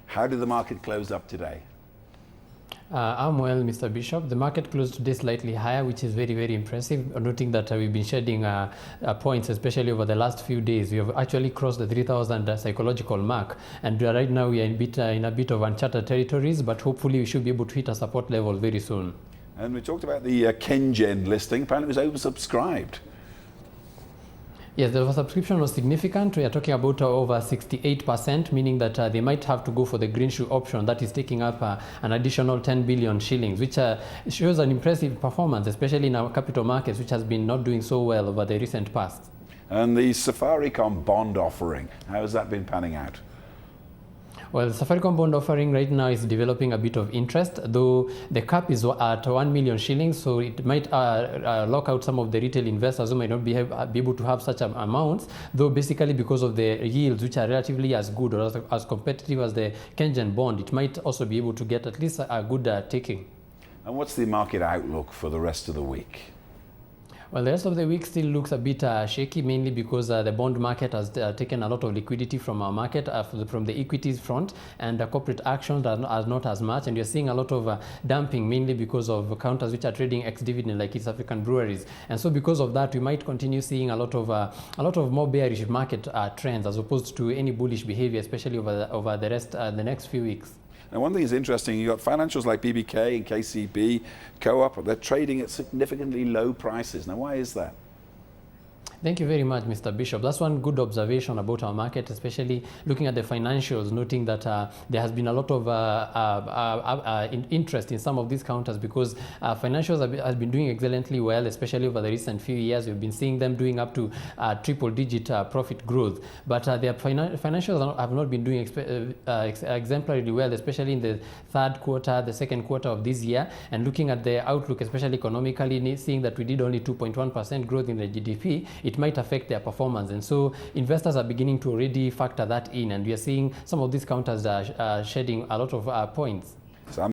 How did the market close up today? I'm well, Mr. Bishop. The market closed today slightly higher, which is very, very impressive, noting that we've been shedding points, especially over the last few days. We have actually crossed the 3,000 psychological mark, and right now we are in a bit of uncharted territories, but hopefully we should be able to hit a support level very soon. And we talked about the Kenyan listing. Apparently it was oversubscribed. Yes, the subscription was significant. We are talking about over 68%, meaning that they might have to go for the green shoe option that is taking up an additional 10 billion shillings, which shows an impressive performance, especially in our capital markets, which has been not doing so well over the recent past. And the Safaricom bond offering, how has that been panning out? Well, the Safaricom bond offering right now is developing a bit of interest, though the cap is at 1 million shillings, so it might lock out some of the retail investors who might not be able to have such amounts, though basically because of the yields, which are relatively as good or as competitive as the Kenyan bond, it might also be able to get at least a good taking. And what's the market outlook for the rest of the week? Well, the rest of the week still looks a bit shaky, mainly because the bond market has taken a lot of liquidity from our market, from the equities front, and corporate actions are not as much. And you're seeing a lot of dumping, mainly because of counters which are trading ex-dividend, like East African breweries. And so because of that, we might continue seeing a lot of more bearish market trends, as opposed to any bullish behavior, especially over the next few weeks. Now, one thing is interesting, you've got financials like BBK and KCB, Co-op, they're trading at significantly low prices. Now, why is that? Thank you very much, Mr. Bishop. That's one good observation about our market, especially looking at the financials, noting that there has been a lot of interest in some of these counters, because financials have been doing excellently well, especially over the recent few years. We've been seeing them doing up to triple-digit profit growth. But their financials have not been doing exemplarily well, especially in the third quarter, the second quarter of this year. And looking at the outlook, especially economically, seeing that we did only 2.1% growth in the GDP, it might affect their performance. And so investors are beginning to already factor that in, and we are seeing some of these counters shedding a lot of points.